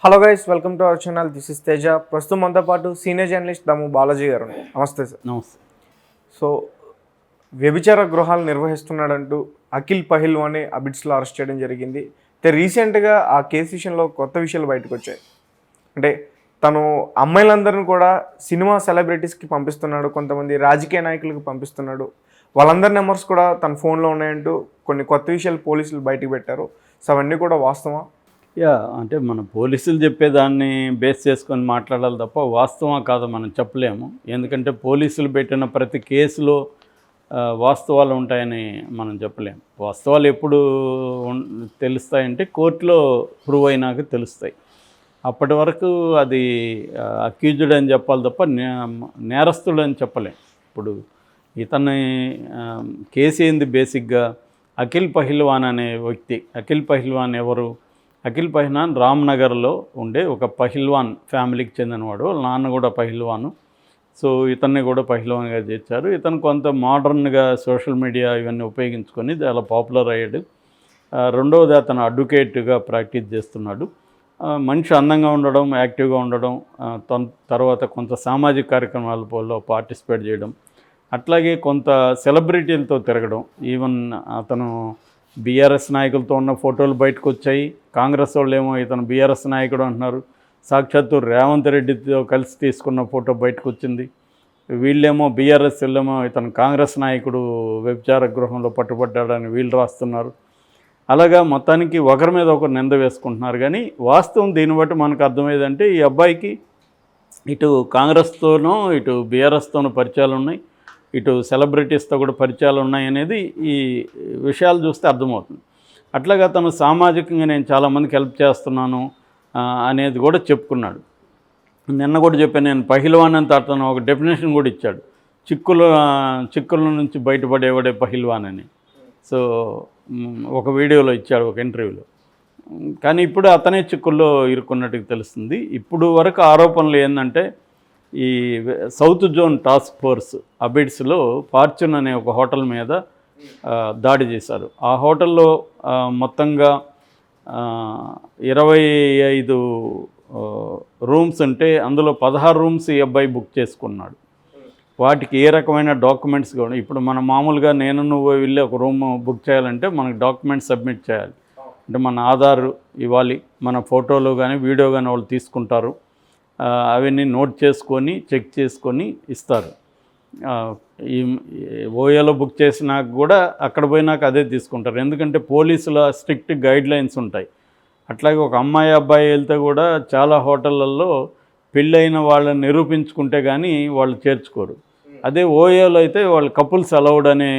Hello guys, welcome to our channel. This is Teja. ప్రస్తుతం మనతో పాటు సీనియర్ జర్నలిస్ట్ దమ్ము బాలాజీ గారు. నమస్తే సార్. నమస్తే. సో వ్యభిచార గృహాలు నిర్వహిస్తున్నాడంటూ అఖిల్ పహిల్వాన్ని అబిడ్స్లో అరెస్ట్ చేయడం జరిగింది. అయితే రీసెంట్గా ఆ కేసు విషయంలో కొత్త విషయాలు బయటకు వచ్చాయి. అంటే తను అమ్మాయిలందరినీ కూడా సినిమా సెలబ్రిటీస్కి పంపిస్తున్నాడు, కొంతమంది రాజకీయ నాయకులకు పంపిస్తున్నాడు, వాళ్ళందరి నెంబర్స్ కూడా తన ఫోన్లో ఉన్నాయంటూ కొన్ని కొత్త విషయాలు పోలీసులు బయటకు పెట్టారు. సో అవన్నీ కూడా వాస్తవా? అంటే మన పోలీసులు చెప్పేదాన్ని బేస్ చేసుకొని మాట్లాడాలి తప్ప వాస్తవం కాదు మనం చెప్పలేము. ఎందుకంటే పోలీసులు పెట్టిన ప్రతి కేసులో వాస్తవాలు ఉంటాయని మనం చెప్పలేము. వాస్తవాలు ఎప్పుడు తెలుస్తాయంటే కోర్టులో ప్రూవ్ అయినాక తెలుస్తాయి. అప్పటి వరకు అది అక్యూజ్డ్ అని చెప్పాలి తప్ప నేరస్తుడు అని చెప్పలేం. ఇప్పుడు ఇతని కేసు ఏంది? బేసిక్గా అఖిల్ పహిల్వాన్ అనే వ్యక్తి. అఖిల్ పహిల్వాన్ ఎవరు? అఖిల్ పహిల్వాన్ రామ్నగర్లో ఉండే ఒక పహిల్వాన్ ఫ్యామిలీకి చెందినవాడు. వాళ్ళ నాన్న కూడా పహిల్వాను. సో ఇతన్ని కూడా పహిల్వాన్గా చేర్చారు. ఇతను కొంత మోడర్న్గా సోషల్ మీడియా ఇవన్నీ ఉపయోగించుకొని చాలా పాపులర్ అయ్యాడు. రెండవది అతను అడ్వకేట్గా ప్రాక్టీస్ చేస్తున్నాడు. మనిషి అందంగా ఉండడం, యాక్టివ్గా ఉండడం, తర్వాత కొంత సామాజిక కార్యక్రమాలలో పార్టిసిపేట్ చేయడం, అట్లాగే కొంత సెలబ్రిటీలతో తిరగడం. ఈవెన్ అతను బీఆర్ఎస్ నాయకులతో ఉన్న ఫోటోలు బయటకు వచ్చాయి. కాంగ్రెస్ వాళ్ళు ఏమో ఇతను బీఆర్ఎస్ నాయకుడు అంటున్నారు. సాక్షాత్తు రేవంత్ రెడ్డితో కలిసి తీసుకున్న ఫోటో బయటకు వచ్చింది. వీళ్ళేమో బీఆర్ఎస్ వీళ్ళేమో ఇతను కాంగ్రెస్ నాయకుడు వ్యభిచార గృహంలో పట్టుబడ్డాడని వీళ్ళు రాస్తున్నారు. అలాగా మొత్తానికి ఒకరి మీద ఒకరు నింద వేసుకుంటున్నారు. కానీ వాస్తవం దీన్ని బట్టి మనకు అర్థమయ్యేదంటే ఈ అబ్బాయికి ఇటు కాంగ్రెస్తోనో ఇటు బీఆర్ఎస్తోనో పరిచయాలు ఉన్నాయి, ఇటు సెలబ్రిటీస్తో కూడా పరిచయాలు ఉన్నాయనేది ఈ విషయాలు చూస్తే అర్థమవుతుంది. అట్లాగా తను సామాజికంగా నేను చాలామందికి హెల్ప్ చేస్తున్నాను అనేది కూడా చెప్పుకున్నాడు. నిన్న కూడా చెప్పాను నేను, పహిల్వాన్ అంత అతను ఒక డెఫినేషన్ కూడా ఇచ్చాడు. చిక్కుల నుంచి బయటపడేవాడే పహిల్వాన్ అని. సో ఒక వీడియోలో ఇచ్చాడు, ఒక ఇంటర్వ్యూలో. కానీ ఇప్పుడు అతనే చిక్కుల్లో ఇరుక్కున్నట్టుగా తెలుస్తుంది. ఇప్పుడు వరకు ఆరోపణలు ఏంటంటే ఈ సౌత్ జోన్ టాస్క్ ఫోర్స్ అబిడ్స్లో ఫార్చ్యూన్ అనే ఒక హోటల్ మీద దాడి చేశారు. ఆ హోటల్లో మొత్తంగా 25 రూమ్స్ ఉంటే అందులో 16 రూమ్స్ ఈ అబ్బాయి బుక్ చేసుకున్నాడు. వాటికి ఏ రకమైన డాక్యుమెంట్స్ కూడా, ఇప్పుడు మనం మామూలుగా నువ్వు వెళ్ళి ఒక రూమ్ బుక్ చేయాలంటే మనకు డాక్యుమెంట్స్ సబ్మిట్ చేయాలి. అంటే మన ఆధార్ ఇవ్వాలి, మన ఫోటోలు కానీ వీడియో కానీ వాళ్ళు తీసుకుంటారు. అవన్నీ నోట్ చేసుకొని చెక్ చేసుకొని ఇస్తారు. ఈ ఓయోలో బుక్ చేసినాక కూడా అక్కడ పోయినాక అదే తీసుకుంటారు. ఎందుకంటే పోలీసుల స్ట్రిక్ట్ గైడ్ లైన్స్ ఉంటాయి. అట్లాగే ఒక అమ్మాయి అబ్బాయి వెళ్తే కూడా చాలా హోటళ్ళల్లో పెళ్ళైన వాళ్ళని నిరూపించుకుంటే కానీ వాళ్ళు చేర్చుకోరు. అదే ఓయోలో అయితే వాళ్ళు కపుల్స్ అలౌడ్ అనే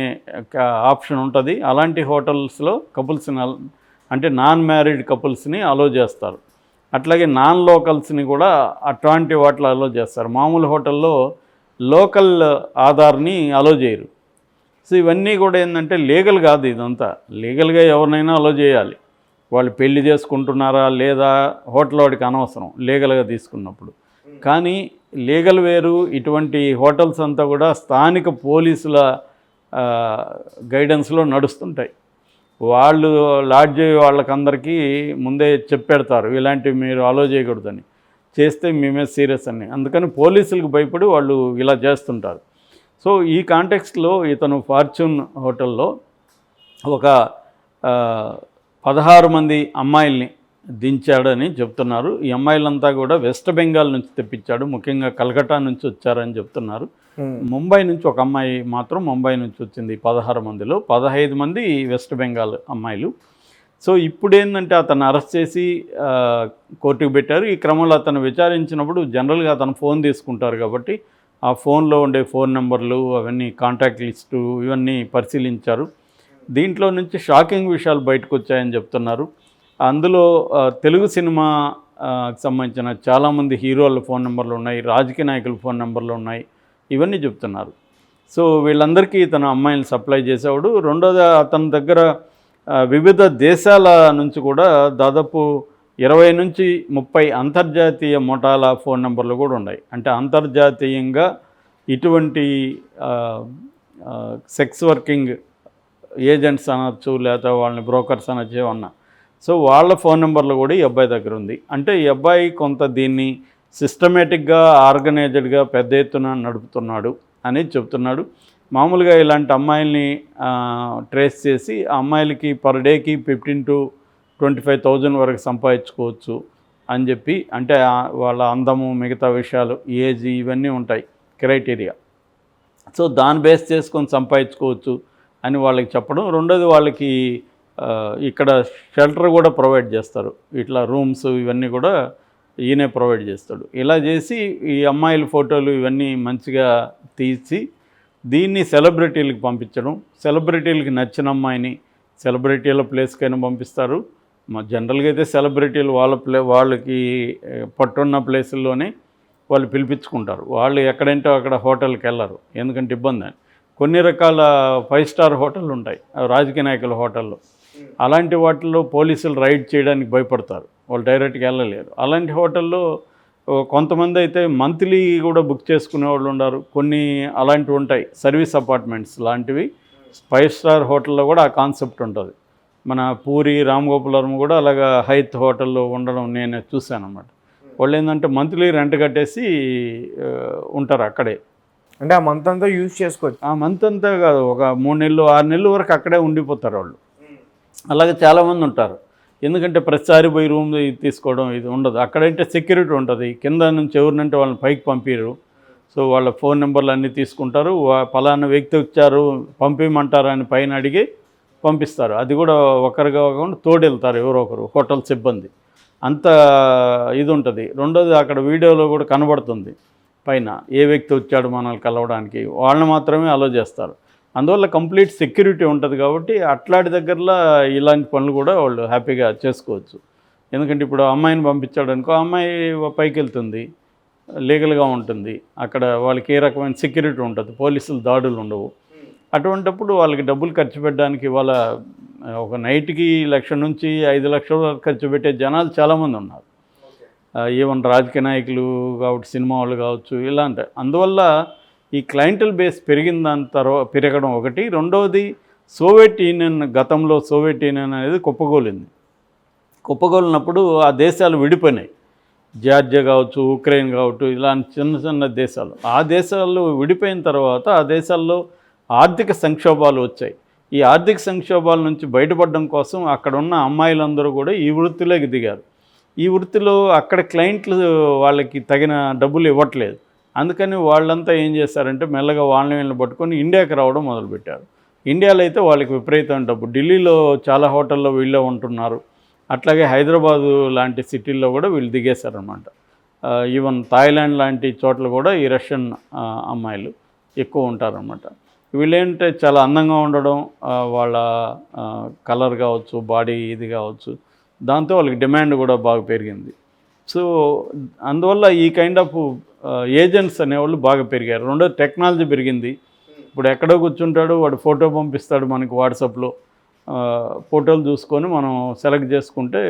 ఆప్షన్ ఉంటుంది. అలాంటి హోటల్స్లో కపుల్స్ని అంటే నాన్ మ్యారీడ్ కపుల్స్ని అలౌ చేస్తారు. అట్లాగే నాన్ లోకల్స్ని కూడా అట్లాంటి వాటిలో అలో చేస్తారు. మామూలు హోటల్లో లోకల్ ఆధార్ని అలో చేయరు. సో ఇవన్నీ కూడా ఏంటంటే లీగల్ కాదు. ఇదంతా లీగల్గా ఎవరినైనా అలో చేయాలి. వాళ్ళు పెళ్లి చేసుకుంటున్నారా లేదా హోటల్ వాడికి అనవసరం లీగల్గా తీసుకున్నప్పుడు. కానీ లీగల్ వేరు, ఇటువంటి హోటల్స్ అంతా కూడా స్థానిక పోలీసుల గైడెన్స్లో నడుస్తుంటాయి. వాళ్ళు లాడ్జ్ వాళ్ళకందరికీ ముందే చెప్పెడతారు, ఇలాంటివి మీరు అలో చేయకూడదని, చేస్తే మేమే సీరియస్ అని. అందుకని పోలీసులకు భయపడి వాళ్ళు ఇలా చేస్తుంటారు. సో ఈ కాంటెక్స్ట్లో ఇతను ఫార్చ్యూన్ హోటల్లో ఒక 16 మంది అమ్మాయిల్ని దించాడని చెప్తున్నారు. ఈ అమ్మాయిలంతా కూడా వెస్ట్ బెంగాల్ నుంచి తెప్పించాడు, ముఖ్యంగా కలకట్టా నుంచి వచ్చారని చెప్తున్నారు. ముంబై నుంచి ఒక అమ్మాయి మాత్రం ముంబై నుంచి వచ్చింది. 16 మందిలో 15 మంది వెస్ట్ బెంగాల్ అమ్మాయిలు. సో ఇప్పుడు ఏంటంటే అతను అరెస్ట్ చేసి కోర్టుకు పెట్టారు. ఈ క్రమంలో అతను విచారించినప్పుడు జనరల్గా అతను ఫోన్ తీసుకుంటారు కాబట్టి ఆ ఫోన్లో ఉండే ఫోన్ నెంబర్లు అవన్నీ కాంటాక్ట్ లిస్టు ఇవన్నీ పరిశీలించారు. దీంట్లో నుంచి షాకింగ్ విషయాలు బయటకు వచ్చాయని చెప్తున్నారు. అందులో తెలుగు సినిమాకి సంబంధించిన చాలామంది హీరోల ఫోన్ నెంబర్లు ఉన్నాయి, రాజకీయ నాయకుల ఫోన్ నెంబర్లు ఉన్నాయి, ఇవన్నీ చెప్తున్నారు. సో వీళ్ళందరికీ ఇతను అమ్మాయిని సప్లై చేసేవాడు. రెండోది అతని దగ్గర వివిధ దేశాల నుంచి కూడా దాదాపు 20 నుంచి 30 అంతర్జాతీయ ముఠాల ఫోన్ నెంబర్లు కూడా ఉన్నాయి. అంటే అంతర్జాతీయంగా ఇటువంటి సెక్స్ వర్కింగ్ ఏజెంట్స్ అనొచ్చు, లేదా వాళ్ళని బ్రోకర్స్ అనొచ్చు ఏమన్నా. సో వాళ్ళ ఫోన్ నెంబర్లు కూడా ఈ అబ్బాయి దగ్గర ఉంది. అంటే ఈ అబ్బాయి కొంత దీన్ని సిస్టమేటిక్గా ఆర్గనైజ్డ్గా పెద్ద ఎత్తున నడుపుతున్నాడు అనేది చెప్తున్నాడు. మామూలుగా ఇలాంటి అమ్మాయిల్ని ట్రేస్ చేసి ఆ అమ్మాయిలకి పర్ డేకి 15,000 to 25,000 వరకు సంపాదించుకోవచ్చు అని చెప్పి, అంటే వాళ్ళ అందము, మిగతా విషయాలు, ఏజ్, ఇవన్నీ ఉంటాయి క్రైటీరియా. సో దాన్ని బేస్ చేసుకొని సంపాదించుకోవచ్చు అని వాళ్ళకి చెప్పడం. రెండోది వాళ్ళకి ఇక్కడ షెల్టర్ కూడా ప్రొవైడ్ చేస్తారు. ఇట్లా రూమ్స్ ఇవన్నీ కూడా ఈయనే ప్రొవైడ్ చేస్తాడు. ఇలా చేసి ఈ అమ్మాయిల ఫోటోలు ఇవన్నీ మంచిగా తీసి దీన్ని సెలబ్రిటీలకు పంపించడం. సెలబ్రిటీలకి నచ్చిన అమ్మాయిని సెలబ్రిటీల ప్లేస్కైనా పంపిస్తారు. జనరల్గా అయితే సెలబ్రిటీలు వాళ్ళకి పట్టున్న ప్లేసుల్లోనే వాళ్ళు పిలిపించుకుంటారు. వాళ్ళు ఎక్కడంటే అక్కడ హోటల్కి వెళ్ళరు, ఎందుకంటే ఇబ్బంది అని. కొన్ని రకాల 5 స్టార్ హోటళ్ళు ఉంటాయి రాజకీయ నాయకుల హోటల్లో. అలాంటి వాటిల్లో పోలీసులు రైడ్ చేయడానికి భయపడతారు, వాళ్ళు డైరెక్ట్గా వెళ్ళలేరు. అలాంటి హోటల్లో కొంతమంది అయితే మంత్లీ కూడా బుక్ చేసుకునే వాళ్ళు ఉన్నారు. కొన్ని అలాంటివి ఉంటాయి, సర్వీస్ అపార్ట్మెంట్స్ లాంటివి. 5 స్టార్ హోటల్లో కూడా ఆ కాన్సెప్ట్ ఉంటుంది. మన పూరి, రామ్ గోపాల్ కూడా అలాగా హైత్ హోటల్లో ఉండడం నేను చూశాను అన్నమాట. వాళ్ళు ఏంటంటే మంత్లీ రెంట్ కట్టేసి ఉంటారు అక్కడే. అంటే ఆ మంత్ అంతా యూజ్ చేసుకోవచ్చు. ఆ మంత్ అంతా కాదు, ఒక 3 నెలలు 6 నెలల వరకు అక్కడే ఉండిపోతారు వాళ్ళు. అలాగే చాలామంది ఉంటారు. ఎందుకంటే ప్రతిసారి పోయి రూమ్ తీసుకోవడం ఇది ఉండదు. అక్కడంటే సెక్యూరిటీ ఉంటుంది. కింద నుంచి ఎవరినంటే వాళ్ళని పైకి పంపిరు. సో వాళ్ళ ఫోన్ నెంబర్లు అన్నీ తీసుకుంటారు. పలానా వ్యక్తి వచ్చారు పంపించమంటారు అని పైన అడిగి పంపిస్తారు. అది కూడా ఒకరిగా కాకుండా తోడెళ్తారు ఎవరో ఒకరు, హోటల్ సిబ్బంది. అంత ఇది ఉంటుంది. రెండోది అక్కడ వీడియోలో కూడా కనబడుతుంది పైన ఏ వ్యక్తి వచ్చాడు మనల్ని కలవడానికి, వాళ్ళని మాత్రమే అలో చేస్తారు. అందువల్ల కంప్లీట్ సెక్యూరిటీ ఉంటుంది. కాబట్టి అట్లాంటి దగ్గరలో ఇలాంటి పనులు కూడా వాళ్ళు హ్యాపీగా చేసుకోవచ్చు. ఎందుకంటే ఇప్పుడు అమ్మాయిని పంపించాడు అనుకో, అమ్మాయి పైకి వెళ్తుంది, లీగల్గా ఉంటుంది. అక్కడ వాళ్ళకి ఏ రకమైన సెక్యూరిటీ ఉంటుంది, పోలీసులు దాడులు ఉండవు. అటువంటిప్పుడు వాళ్ళకి డబ్బులు ఖర్చు పెట్టడానికి వాళ్ళ ఒక నైట్కి 1,00,000 నుంచి 5,00,000 వరకు ఖర్చు పెట్టే జనాలు చాలామంది ఉన్నారు. ఈవెన్ రాజకీయ నాయకులు కాబట్టి, సినిమా వాళ్ళు కావచ్చు, ఇలాంటి. అందువల్ల ఈ క్లయింటల్ బేస్ పెరగడం ఒకటి. రెండవది సోవియట్ యూనియన్, గతంలో సోవియట్ యూనియన్ అనేది కుప్పగోలింది. కుప్పగోలినప్పుడు ఆ దేశాలు విడిపోయినాయి. జార్జియా కావచ్చు, ఉక్రెయిన్ కావచ్చు, ఇలాంటి చిన్న చిన్న దేశాలు. ఆ దేశాలు విడిపోయిన తర్వాత ఆ దేశాల్లో ఆర్థిక సంక్షోభాలు వచ్చాయి. ఈ ఆర్థిక సంక్షోభాల నుంచి బయటపడడం కోసం అక్కడ ఉన్న అమ్మాయిలందరూ కూడా ఈ వృత్తిలోకి దిగారు. ఈ వృత్తిలో అక్కడ క్లయింట్లు వాళ్ళకి తగిన డబ్బులు ఇవ్వట్లేదు. అందుకని వాళ్ళంతా ఏం చేశారంటే మెల్లగా వాళ్ళని పట్టుకొని ఇండియాకి రావడం మొదలుపెట్టారు. ఇండియాలో అయితే వాళ్ళకి విపరీతమైన డబ్బు. ఢిల్లీలో చాలా హోటల్లో వీళ్ళే ఉంటున్నారు. అట్లాగే హైదరాబాదు లాంటి సిటీల్లో కూడా వీళ్ళు దిగేశారనమాట. ఈవెన్ థాయిలాండ్ లాంటి చోట్ల కూడా ఈ రష్యన్ అమ్మాయిలు ఎక్కువ ఉంటారనమాట. వీళ్ళేంటే చాలా అందంగా ఉండడం, వాళ్ళ కలర్ కావచ్చు, బాడీ ఇది కావచ్చు, దాంతో వాళ్ళకి డిమాండ్ కూడా బాగా పెరిగింది. సో అందువల్ల ఈ కైండ్ ఆఫ్ ఏజెంట్స్ అనేవాళ్ళు బాగా పెరిగారు. రెండోది టెక్నాలజీ పెరిగింది. ఇప్పుడు ఎక్కడో కూర్చుంటాడు, వాడు ఫోటో పంపిస్తాడు మనకి వాట్సాప్లో. ఫోటోలు చూసుకొని మనం సెలెక్ట్ చేసుకుంటే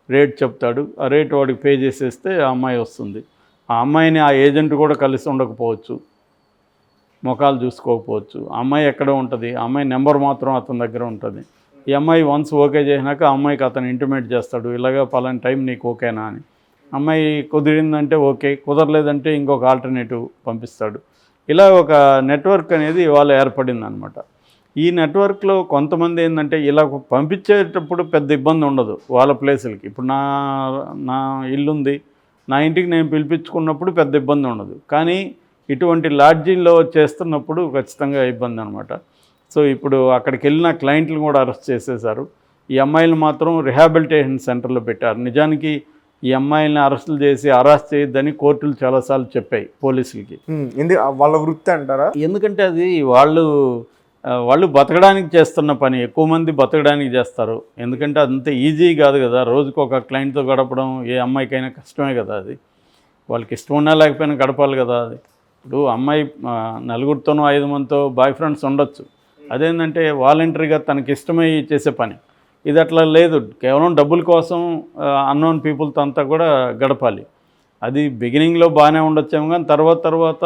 రేట్ చెప్తాడు. ఆ రేట్ వాడికి పే చేసేస్తే ఆ అమ్మాయి వస్తుంది. ఆ అమ్మాయిని ఆ ఏజెంట్ కూడా కలిసి ఉండకపోవచ్చు, ముఖాలు చూసుకోకపోవచ్చు. ఆ అమ్మాయి ఎక్కడ ఉంటుంది, ఆ అమ్మాయి నెంబర్ మాత్రం అతని దగ్గర ఉంటుంది. ఈ అమ్మాయి వన్స్ ఓకే చేసినాక ఆ అమ్మాయికి అతను ఇంటిమేట్ చేస్తాడు, ఇలాగ పలానా టైం నీకు ఓకేనా అని. అమ్మాయి కుదిరిందంటే ఓకే, కుదరలేదంటే ఇంకొక ఆల్టర్నేటివ్ పంపిస్తాడు. ఇలా ఒక నెట్వర్క్ అనేది ఇవాళ ఏర్పడింది అనమాట. ఈ నెట్వర్క్లో కొంతమంది ఏంటంటే ఇలా పంపించేటప్పుడు పెద్ద ఇబ్బంది ఉండదు వాళ్ళ ప్లేసులకి. ఇప్పుడు నా ఇల్లుంది, నా ఇంటికి నేను పిలిపించుకున్నప్పుడు పెద్ద ఇబ్బంది ఉండదు. కానీ ఇటువంటి లాడ్జీల్లో చేస్తున్నప్పుడు ఖచ్చితంగా ఇబ్బంది అనమాట. సో ఇప్పుడు అక్కడికి వెళ్ళిన క్లయింట్లు కూడా అరెస్ట్ చేసేశారు. ఈ అమ్మాయిలు మాత్రం రిహాబిలిటేషన్ సెంటర్లో పెట్టారు. నిజానికి ఈ అమ్మాయిల్ని అరెస్టులు చేసి అరెస్ట్ చేయొద్దని కోర్టులు చాలాసార్లు చెప్పాయి పోలీసులకి. వాళ్ళ వృత్తి అంటారా? ఎందుకంటే అది వాళ్ళు బతకడానికి చేస్తున్న పని. ఎక్కువ మంది బతకడానికి చేస్తారు. ఎందుకంటే అదంత ఈజీ కాదు కదా. రోజుకు ఒక క్లయింట్తో గడపడం ఏ అమ్మాయికైనా కష్టమే కదా. అది వాళ్ళకి ఇష్టం ఉన్నా లేకపోయినా గడపాలి కదా. అది ఇప్పుడు అమ్మాయి 4గురితోనో 5 మందితో బాయ్ ఫ్రెండ్స్ ఉండొచ్చు. అదేంటంటే వాలంటరీగా తనకి ఇష్టమై చేసే పని. ఇది అట్లా లేదు, కేవలం డబ్బుల కోసం అన్నోన్ పీపుల్తో అంతా కూడా గడపాలి. అది బిగినింగ్లో బాగానే ఉండొచ్చేమో, కానీ తర్వాత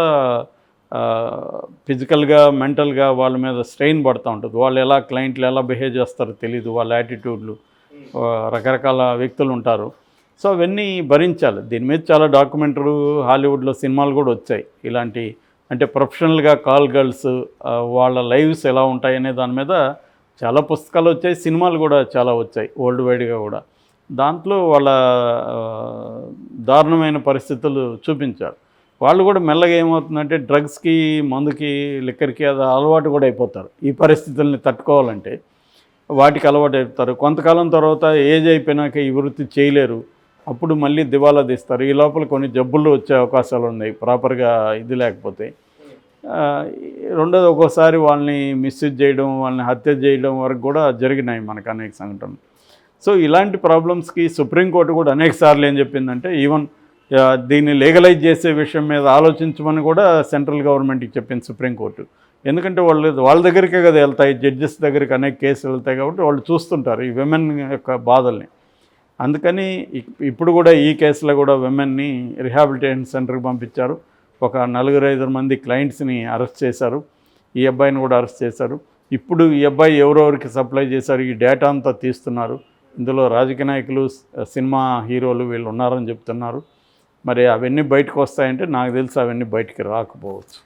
ఫిజికల్గా, మెంటల్గా వాళ్ళ మీద స్ట్రెయిన్ పడుతూ ఉంటుంది. వాళ్ళు ఎలా క్లయింట్లు ఎలా బిహేవ్ చేస్తారో తెలీదు, వాళ్ళ యాటిట్యూడ్లు రకరకాల వ్యక్తులు ఉంటారు. సో అవన్నీ భరించాలి. దీని మీద చాలా డాక్యుమెంటరీ హాలీవుడ్లో సినిమాలు కూడా వచ్చాయి ఇలాంటి, అంటే ప్రొఫెషనల్గా కాల్ గర్ల్స్ వాళ్ళ లైవ్స్ ఎలా ఉంటాయి అనే దాని మీద చాలా పుస్తకాలు వచ్చాయి, సినిమాలు కూడా చాలా వచ్చాయి వరల్డ్ వైడ్గా కూడా. దాంట్లో వాళ్ళ దారుణమైన పరిస్థితులు చూపించారు. వాళ్ళు కూడా మెల్లగా ఏమవుతుందంటే డ్రగ్స్కి, మందుకి, లిక్కర్కి అది అలవాటు కూడా అయిపోతారు. ఈ పరిస్థితుల్ని తట్టుకోవాలంటే వాటికి అలవాటు అయిపోతారు. కొంతకాలం తర్వాత ఏజ్ అయిపోయినాక ఈ వృత్తి చేయలేరు, అప్పుడు మళ్ళీ దివాలా తీస్తారు. ఈ లోపల కొన్ని జబ్బులు వచ్చే అవకాశాలు ఉన్నాయి ప్రాపర్గా ఇది లేకపోతే. రెండోది ఒక్కోసారి వాళ్ళని మిస్యూజ్ చేయడం, వాళ్ళని హత్య చేయడం వరకు కూడా జరిగినాయి మనకు అనేక సంఘటనలు. సో ఇలాంటి ప్రాబ్లమ్స్కి సుప్రీంకోర్టు కూడా అనేక సార్లు ఏం చెప్పిందంటే ఈవెన్ దీన్ని లీగలైజ్ చేసే విషయం మీద ఆలోచించమని కూడా సెంట్రల్ గవర్నమెంట్కి చెప్పింది సుప్రీంకోర్టు. ఎందుకంటే వాళ్ళ దగ్గరికే కదా వెళ్తాయి, జడ్జెస్ దగ్గరికి అనేక కేసులు వెళ్తాయి కాబట్టి వాళ్ళు చూస్తుంటారు ఈ విమెన్ యొక్క బాధల్ని. అందుకని ఇప్పుడు కూడా ఈ కేసులో కూడా విమెన్ని రిహాబిలిటేషన్ సెంటర్కి పంపించారు. ఒక 4-5 మంది క్లయింట్స్ని అరెస్ట్ చేశారు. ఈ అబ్బాయిని కూడా అరెస్ట్ చేశారు. ఇప్పుడు ఈ అబ్బాయి ఎవరెవరికి సప్లై చేశారు ఈ డేటా అంతా తీస్తున్నారు. ఇందులో రాజకీయ నాయకులు, సినిమా హీరోలు వీళ్ళు ఉన్నారని చెప్తున్నారు. మరి అవన్నీ బయటకు వస్తాయంటే నాకు తెలిసి అవన్నీ బయటికి రాకపోవచ్చు.